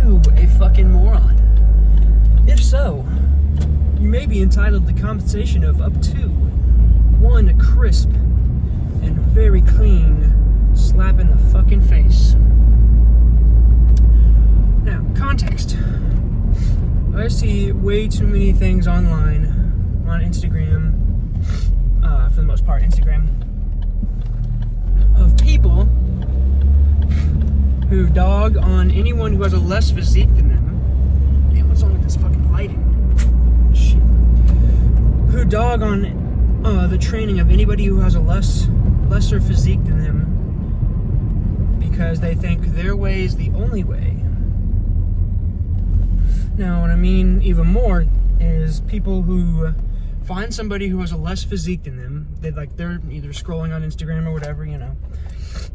you a fucking moron? If so, you may be entitled to compensation of up to one crisp and very clean slap in the fucking face. Now, context. I see way too many things online, on Instagram, for the most part, Instagram, of people who dog on anyone who has a less physique than them. Damn, what's wrong with this fucking lighting? Shit. Who dog on the training of anybody who has a lesser physique than them because they think their way is the only way. Now, what I mean even more is people who find somebody who has a less physique than them. They're either scrolling on Instagram or whatever, you know.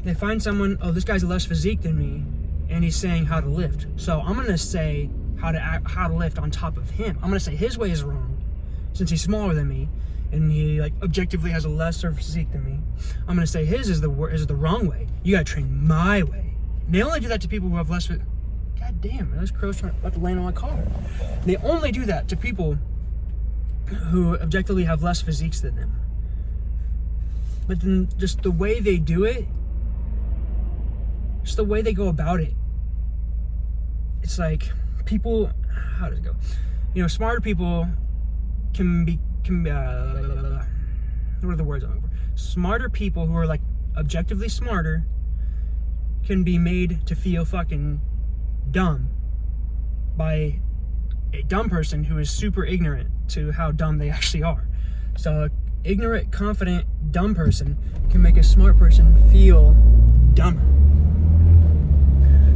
They find someone, oh, this guy's less physique than me, and he's saying how to lift. So I'm gonna say how to lift on top of him. I'm gonna say his way is wrong, since he's smaller than me, and he objectively has a lesser physique than me. I'm gonna say his is the wrong way. You gotta train my way. And they only do that to people who have less. God damn, those crows about to land on my car. They only do that to people who objectively have less physiques than them. But then just the way they do it, just the way they go about it, it's like people, how does it go? You know, smarter people can be what are the words I'm looking for? Smarter people who are objectively smarter can be made to feel fucking dumb by a dumb person who is super ignorant to how dumb they actually are. So an ignorant, confident, dumb person can make a smart person feel dumber.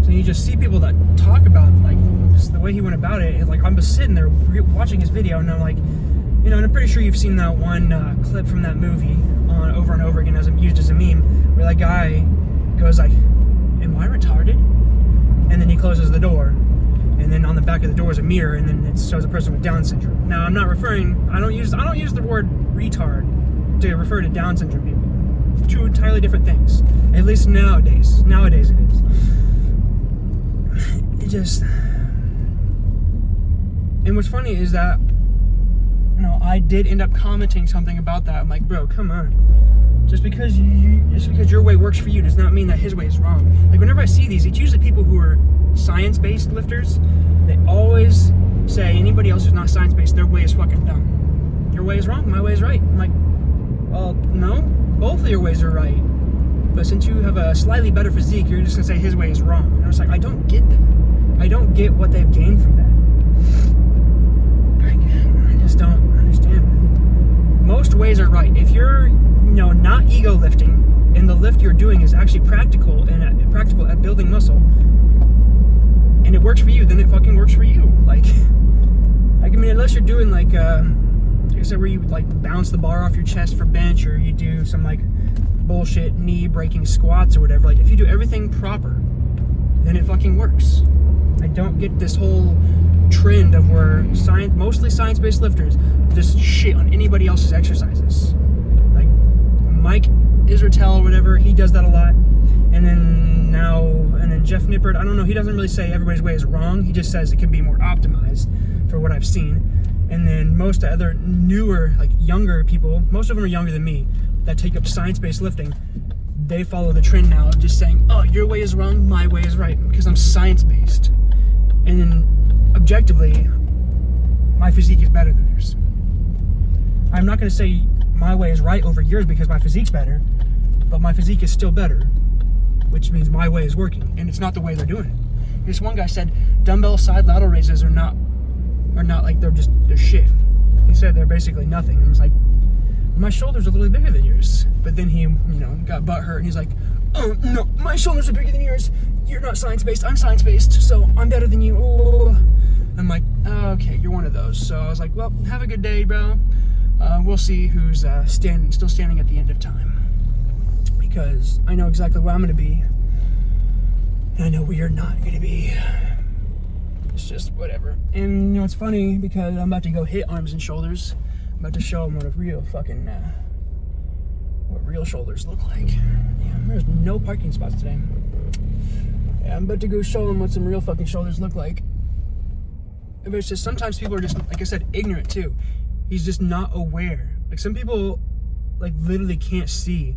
So you just see people that talk about just the way he went about it. I'm just sitting there watching his video, and I'm like, you know, and I'm pretty sure you've seen that one clip from that movie over and over again used as a meme, where that guy goes like, "Am I retarded?" And then he closes the door, and then on the back of the door is a mirror, and then it shows a person with Down syndrome. Now, I'm not referring. I don't use the word retard to refer to Down syndrome people. Two entirely different things. At least nowadays. Nowadays it is. It just. And what's funny is that, you know, I did end up commenting something about that. I'm like, bro, come on. Just because your way works for you does not mean that his way is wrong. Whenever I see these, it's usually people who are science-based lifters. They always say anybody else who's not science-based, their way is fucking dumb. Your way is wrong, my way is right. I'm like, well, no, both of your ways are right. But since you have a slightly better physique, you're just gonna say his way is wrong. And I was like, I don't get that. I don't get what they've gained from that. I just don't understand. Most ways are right. If you're not ego lifting, and the lift you're doing is actually practical at building muscle, and it works for you, then it fucking works for you. Unless you're doing like I said, where you bounce the bar off your chest for bench, or you do some bullshit knee breaking squats or whatever. If you do everything proper, then it fucking works. I don't get this whole trend of where mostly science-based lifters just shit on anybody else's exercises. Mike Israetel or whatever, he does that a lot. And then Jeff Nippert, I don't know, he doesn't really say everybody's way is wrong. He just says it can be more optimized for what I've seen. And then most other newer, younger people, most of them are younger than me, that take up science-based lifting, they follow the trend now of just saying, oh, your way is wrong, my way is right, because I'm science-based. And then objectively, my physique is better than theirs. I'm not going to say my way is right over yours because my physique's better, but my physique is still better, which means my way is working, and it's not the way they're doing it. This one guy said dumbbell side lateral raises are not they're shit. He said they're basically nothing. And I was like, my shoulders are a little bigger than yours. But then he, got butt hurt, and he's like, oh no, my shoulders are bigger than yours. You're not science-based, I'm science-based, so I'm better than you. I'm like, oh, okay, you're one of those. So I was like, well, have a good day, bro. We'll see who's still standing at the end of time, because I know exactly where I'm going to be, and I know where you're not going to be. It's just whatever. And it's funny because I'm about to go hit arms and shoulders. I'm about to show them what real shoulders look like. Yeah, there's no parking spots today. Yeah, I'm about to go show them what some real fucking shoulders look like. But it's just sometimes people are just, like I said, ignorant too. He's just not aware. Like some people, like literally can't see.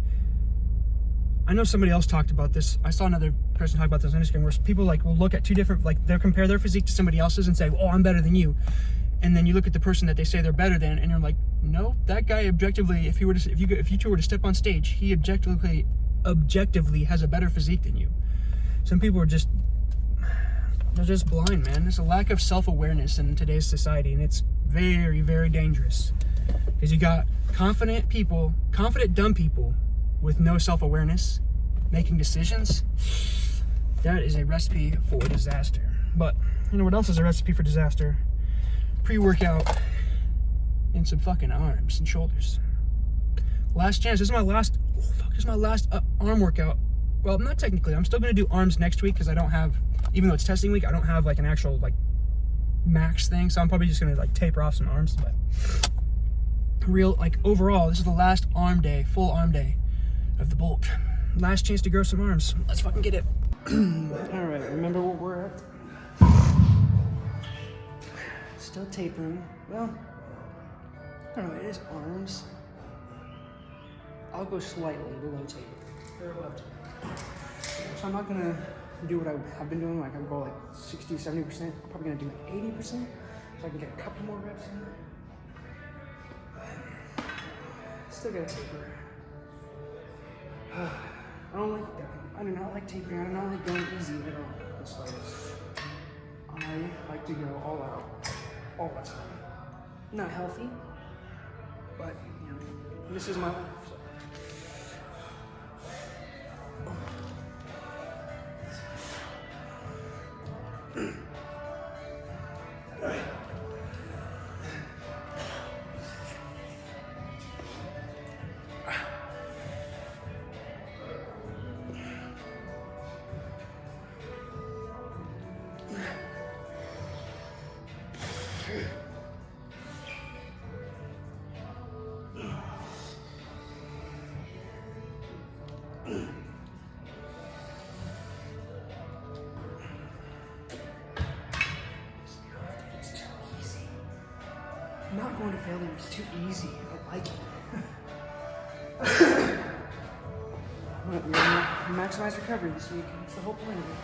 I know somebody else talked about this. I saw another person talk about this on Instagram where people like will look at two different, like they'll compare their physique to somebody else's and say, oh, I'm better than you. And then you look at the person that they say they're better than, and you're like, no, that guy objectively, if you two were to step on stage, he objectively has a better physique than you. Some people are just, they're just blind, man. There's a lack of self-awareness in today's society, and it's very, very dangerous. Because you got confident people, confident dumb people with no self-awareness making decisions. That is a recipe for disaster. But you know what else is a recipe for disaster? Pre-workout and some fucking arms and shoulders. Last chance. This is my last arm workout. Well, not technically. I'm still gonna do arms next week because I don't have, even though it's testing week, I don't have like an actual like max thing. So I'm probably just gonna like taper off some arms. But real, like overall, this is the last arm day, full arm day of the bulk. Last chance to grow some arms. Let's fucking get it. All right, remember where we're at? Still tapering. Well, I don't know, it is arms. I'll go slightly below taper. Or above taper. So I'm not gonna do what I have been doing, like I'll go like 60, 70%. I'm probably gonna do like 80% so I can get a couple more reps in there. Still gotta taper. I don't like that. I do not like tapering. I do not like going easy at all. This fighters. I like to go all out, all the time. Not healthy, but you know, this is my life. So. Not going to failure is too easy. I like it. We're gonna maximize recovery this week. That's the whole point of it.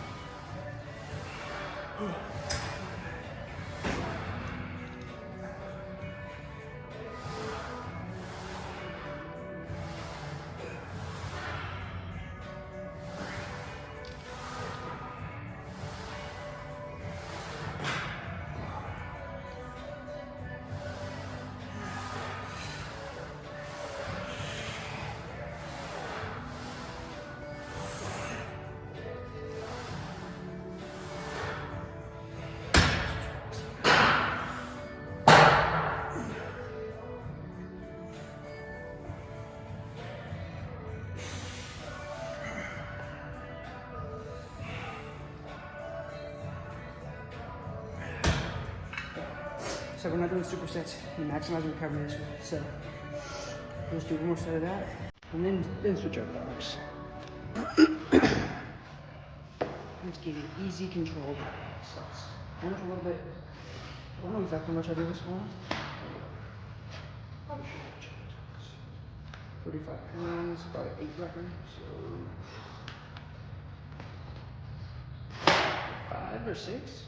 So we're not doing supersets. We're maximizing recovery this week. So let's do one more set of that, and then switch over to arms. Let's get it easy, controlled. So a little bit. I don't know exactly how much I do this one. Probably should check it. 45 pounds, about 8 record. So 5 or 6.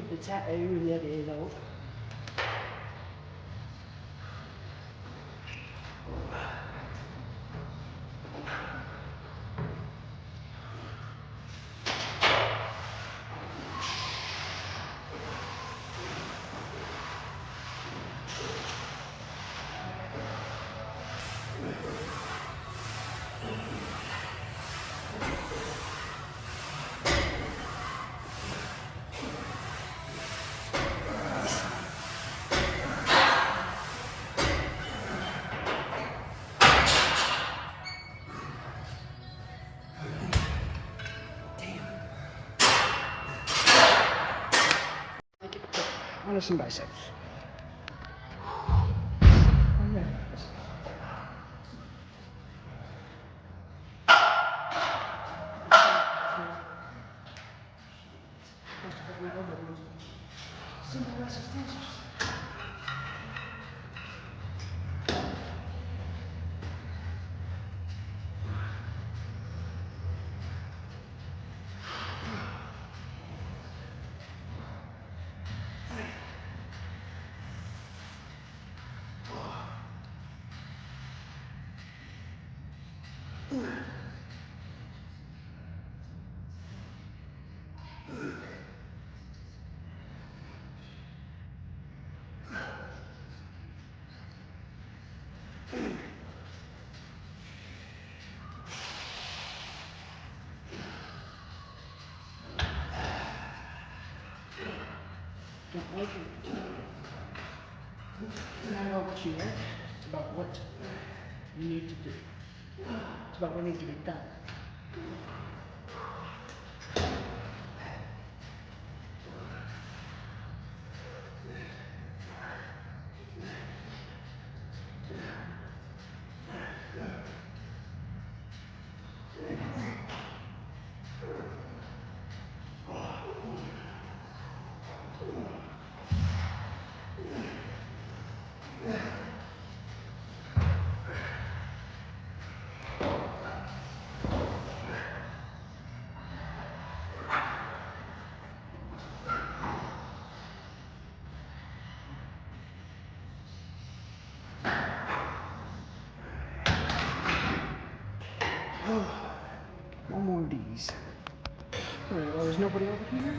The tattoo that is old. onto some biceps. Oh, yeah. Simple resistance. Don't like it. It's not about what you like, it's about what you need to do. It's about what needs to be done. One more of these. Alright, well, there's nobody over here.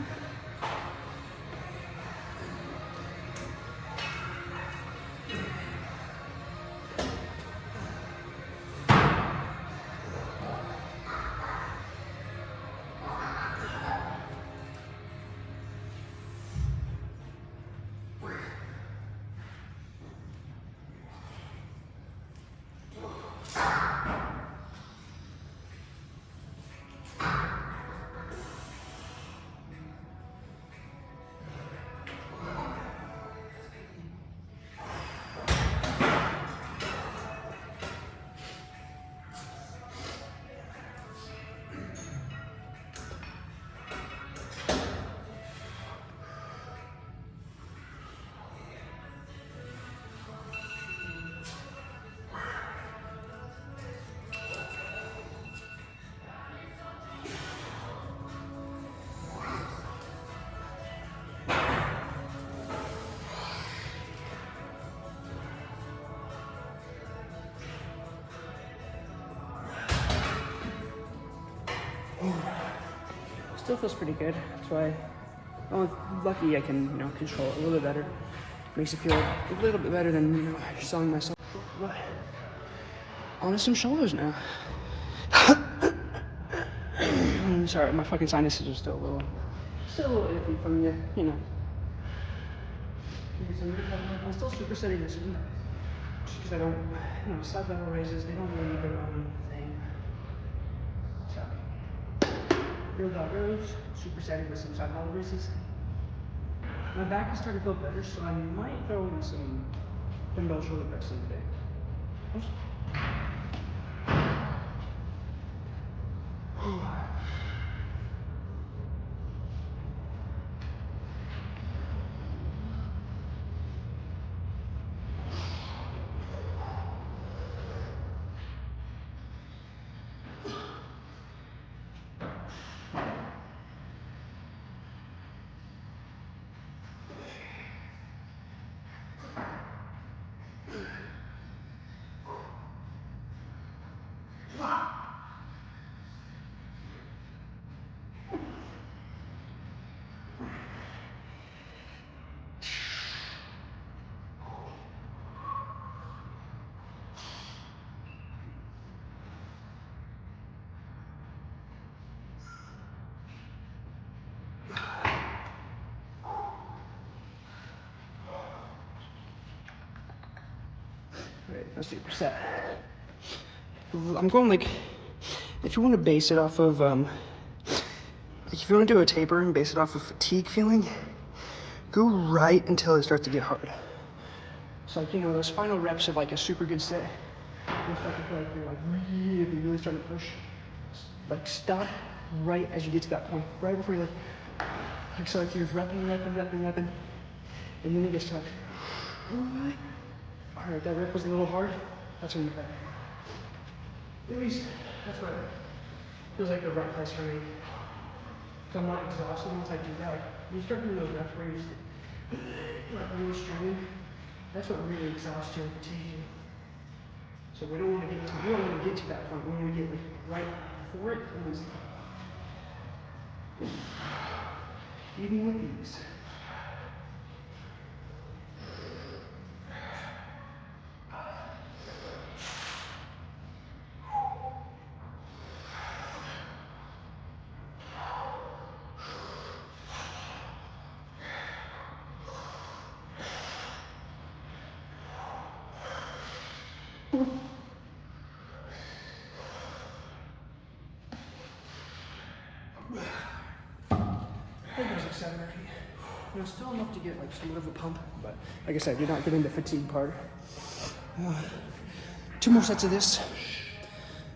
Still feels pretty good. That's why I'm lucky I can, control it a little bit better. Makes it feel a little bit better than, selling myself. But on to some shoulders now. Sorry, my fucking sinuses are still a little iffy from I'm still supersetting this one. Just because I don't, side level raises, they don't really need their own thing. So. Real dog rows, supersetting with some side level raises. My back is starting to feel better, so I might throw in some dumbbell shoulder presses today. Alright, let's do superset. I'm going if you want to base it off of, if you want to do a taper and base it off of fatigue feeling, go right until it starts to get hard. So like, you know, those final reps of like a super good set, you'll start to feel like you're like really starting to push. Like stop right as you get to that point, right before you like so like you're repping, and then you get stuck. All right, that rep was a little hard. That's when you cut. At least that's what feels like the right place for me. So I'm not exhausted once I do that. Like, you start doing those reps where you're like really straining. That's what really exhausts you and fatigues you. So we don't want to get to that point. We want to get like right before it and then stop. Even with these. I think it was like 7 or 8. You know, still enough to get like somewhat of a pump, but like I said, you're not getting the fatigue part. 2 more sets of this,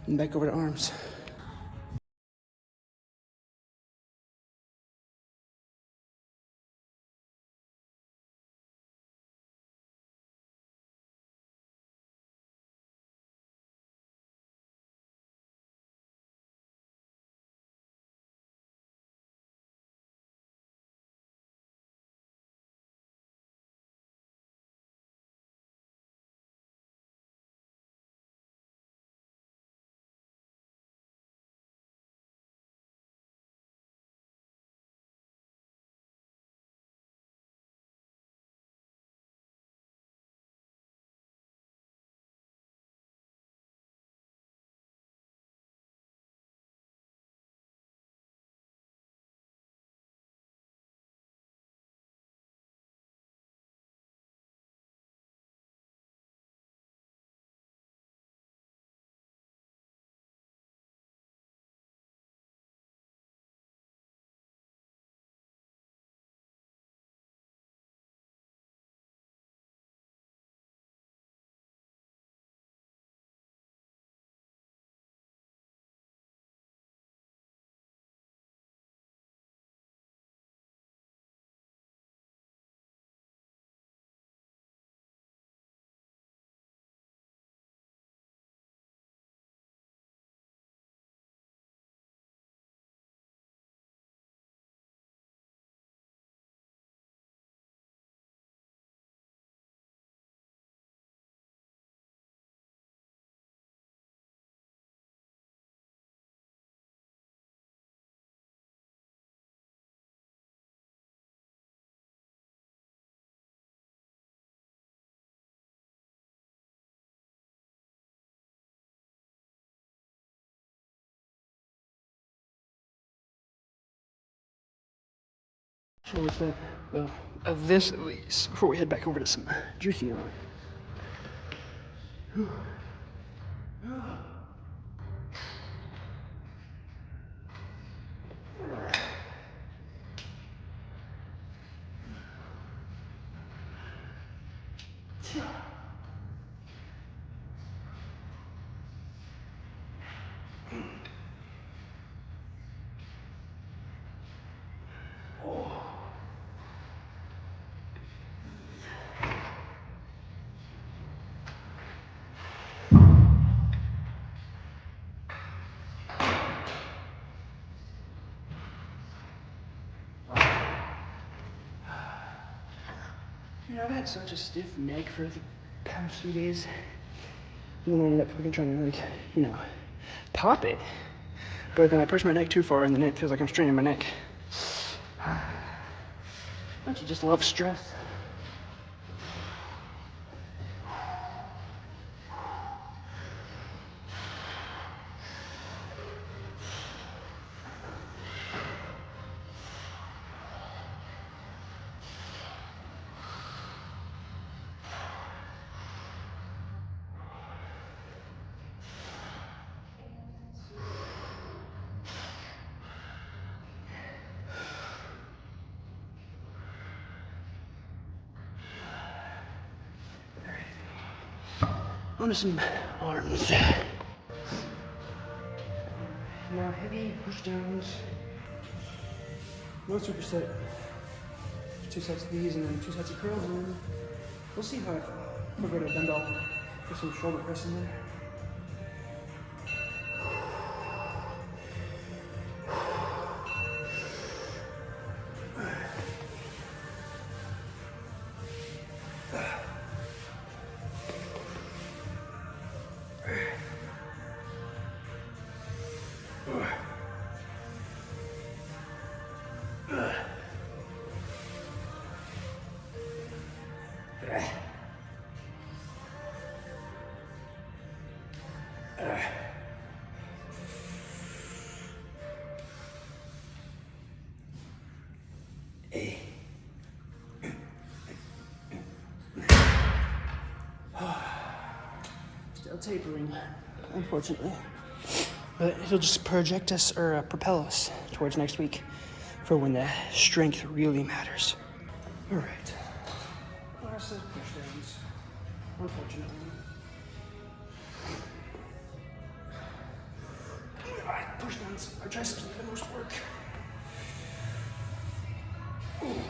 and back over to arms. So with that, of this at least, before we head back over to some juicy on. You know, I've had such a stiff neck for the past few days. And then I ended up fucking trying to, like, you know, pop it. But then I pushed my neck too far and then it feels like I'm straining my neck. Don't you just love stress? onto some arms. Now heavy push downs. No superset. 2 sets of these and then 2 sets of curls, and then we'll see how I feel. We'll go to a dumbbell, put some shoulder press in there. Still tapering, unfortunately. But it'll just project us or propel us towards next week for when the strength really matters. All right. Last set of push downs, unfortunately. All right, push downs. Our triceps need the most work. Ooh.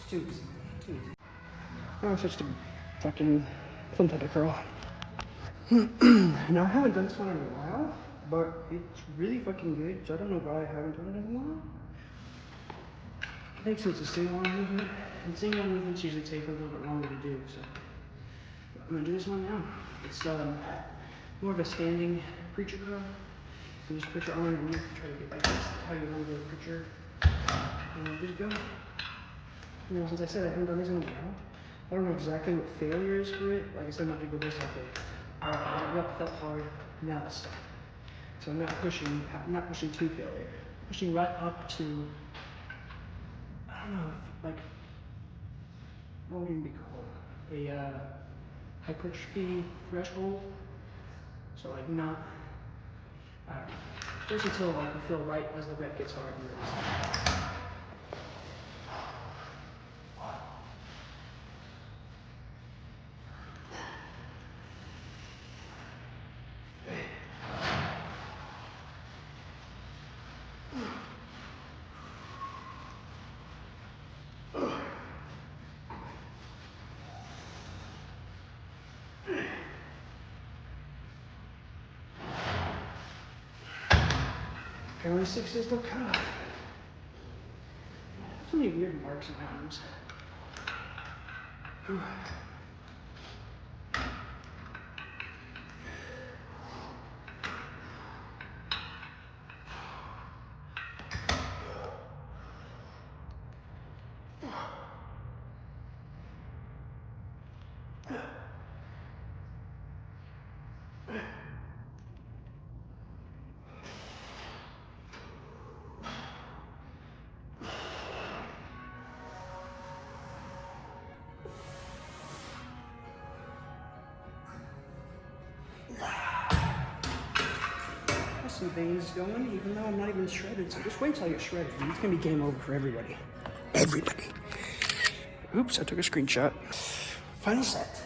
Too easy. Now I switched to fucking some type of curl. Now I haven't done this one in a while, but it's really fucking good, so I don't know why I haven't done it in a while. It makes sense to single arm movement, and single arm movements usually take a little bit longer to do, so I'm gonna do this one now. It's more of a standing preacher curl. So just put your arm and try to get like this, how you want to do a preacher. And just go. You know, since I said I haven't done this in a while, I don't know exactly what failure is for it. Like I said, I'm not gonna go this way. Rep felt hard, now it's stuck. So I'm not pushing to failure. I'm pushing right up to, I don't know, like, what would it be called? A hypertrophy threshold. So like not, I don't know. Just until like you feel right as the rep gets hard and release. Apparently 6 is the cutoff. So many weird marks in my arms. Some veins going, even though I'm not even shredded. So just wait till I get shredded. It's gonna be game over for everybody. Everybody. Oops, I took a screenshot. Final set.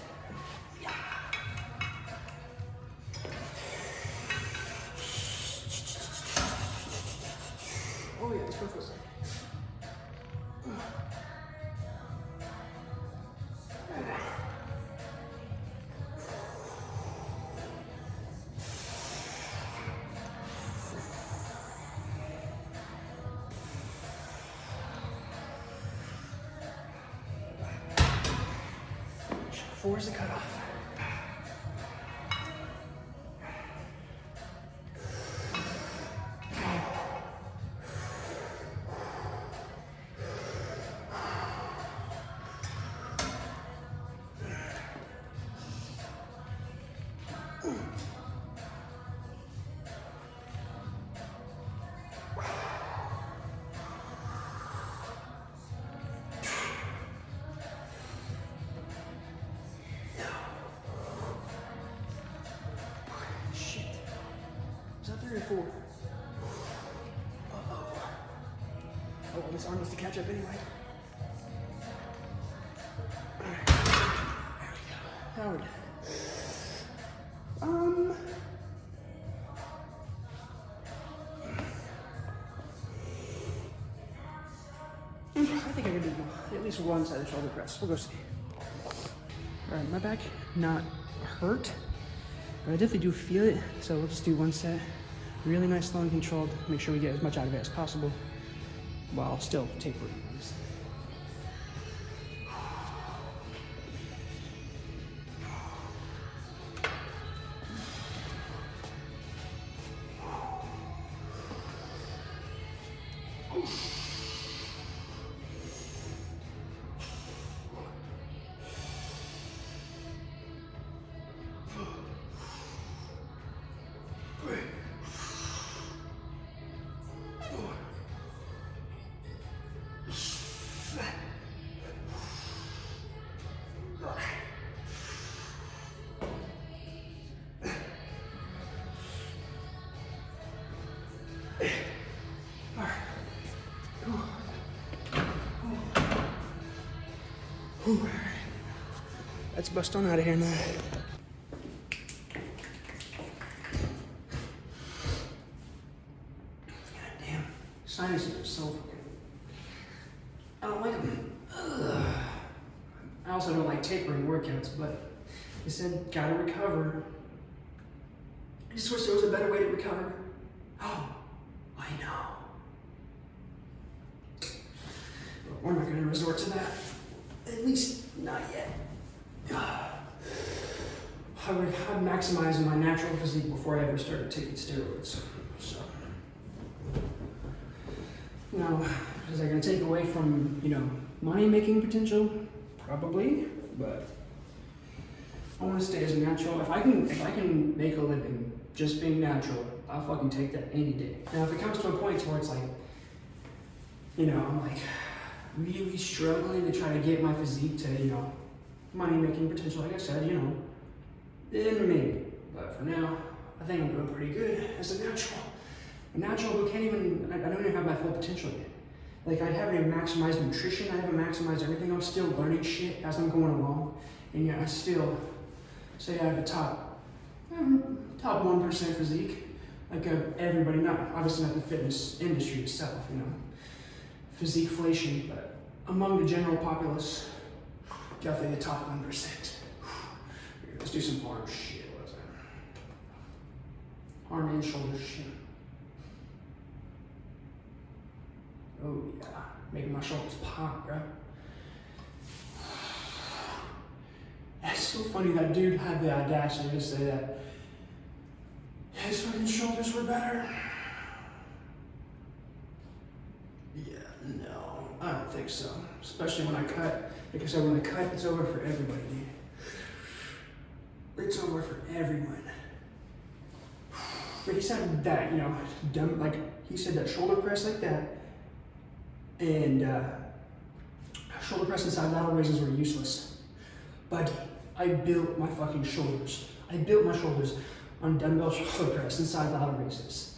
Oh yeah, it's perfect. Four is the cutoff. 3 or 4. Oh, well, this arm needs to catch up anyway. Alright. There we go. Howard. I think I can do at least one side of shoulder press. We'll go see. Alright, my back not hurt, but I definitely do feel it. So we'll just do one set. Really nice, slow and controlled. Make sure we get as much out of it as possible while still tapering. Let's bust on out of here now. God damn, sinuses are so fucking. I don't like them. Ugh. I also don't like tapering workouts, but they said gotta recover. I just wish there was a better way to recover. Oh, I know. But we're not gonna resort to that. At least not yet. I'm maximizing my natural physique before I ever started taking steroids. So, now, is that going to take away from, money-making potential? Probably, but I want to stay as natural. If I can make a living just being natural, I'll fucking take that any day. Now, if it comes to a point where it's like, I'm like really struggling to try to get my physique to, money-making potential, like I said, then maybe. But for now, I think I'm doing pretty good as a natural. A natural who can't even, I don't even have my full potential yet. Like, I haven't even maximized nutrition, I haven't maximized everything. I'm still learning shit as I'm going along. And yet I still say I have a top 1% physique. Like everybody, obviously not the fitness industry itself, physiqueflation, but among the general populace, definitely the top 1%. Let's do some arm shit. What is that? Arm and shoulder shit. Oh yeah, making my shoulders pop, bro. That's so funny that dude had the audacity to say that his fucking shoulders were better. Yeah, no, I don't think so. Especially when I cut. Like I said, when I cut, it's over for everybody, dude. It's over for everyone. But he said that, he said that shoulder press like that and shoulder press and side lateral raises were useless. But I built my fucking shoulders. I built my shoulders on dumbbell shoulder press and side lateral raises.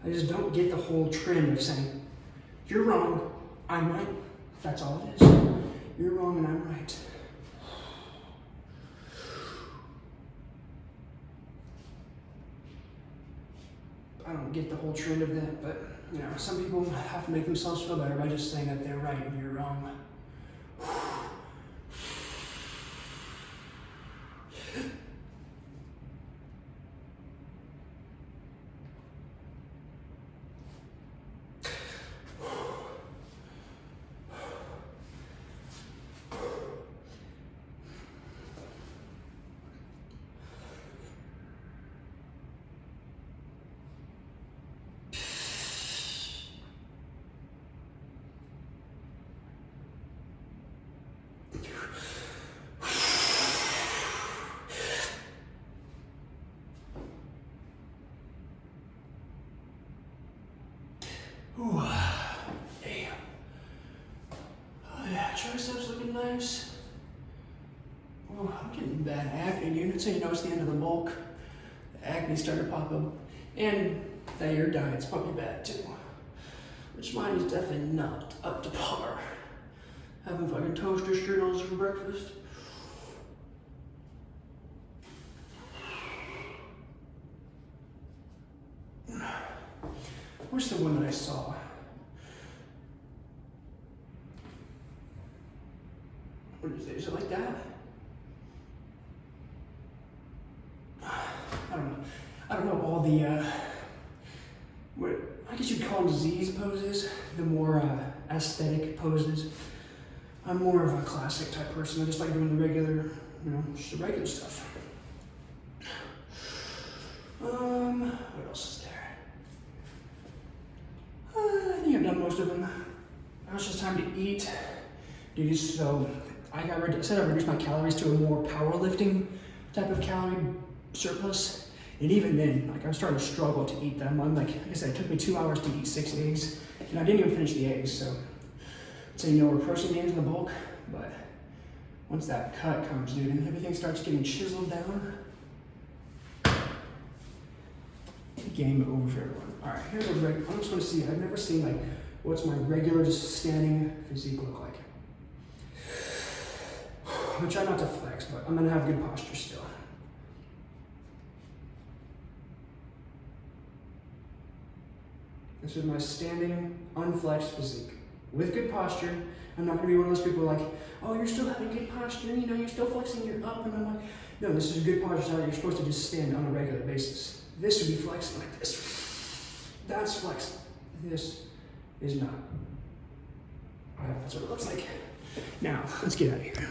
I just don't get the whole trend of saying, you're wrong, I'm right. That's all it is. You're wrong and I'm right. I don't get the whole trend of that, but some people have to make themselves feel better by just saying that they're right and you're wrong. Ooh, damn. Oh yeah, triceps looking nice. Oh, I'm getting bad acne, dude. That's how you know it's the end of the bulk. The acne started to pop up. And that your diet's probably bad too. Which mine is definitely not up to par. Having fucking toaster strudels for breakfast. Where's the one that I saw? What is it? Is it like that? I don't know all the, what, I guess you'd call them Z's poses, the more aesthetic poses. I'm more of a classic type person. I just like doing the regular, just the regular stuff. What else is there? I think I've done most of them. Now it's just time to eat. Dude, so I said I reduced my calories to a more powerlifting type of calorie surplus. And even then, like, I'm starting to struggle to eat them. Like I said, it took me 2 hours to eat 6 eggs, and I didn't even finish the eggs, so I'd say we're approaching the end of the bulk, but once that cut comes, dude, and everything starts getting chiseled down, game over, everyone. All right, here's a I just want to see, I've never seen, like, what's my regular just standing physique look like. I'm gonna try not to flex, but I'm gonna have good posture still. This is my standing, unflexed physique. With good posture. I'm not gonna be one of those people like, oh, you're still having good posture, you're still flexing, you're up, and I'm like, no, this is good posture, you're supposed to just stand on a regular basis. This would be flexing like this. That's flexing. This is not. That's what it looks like. Now, let's get out of here.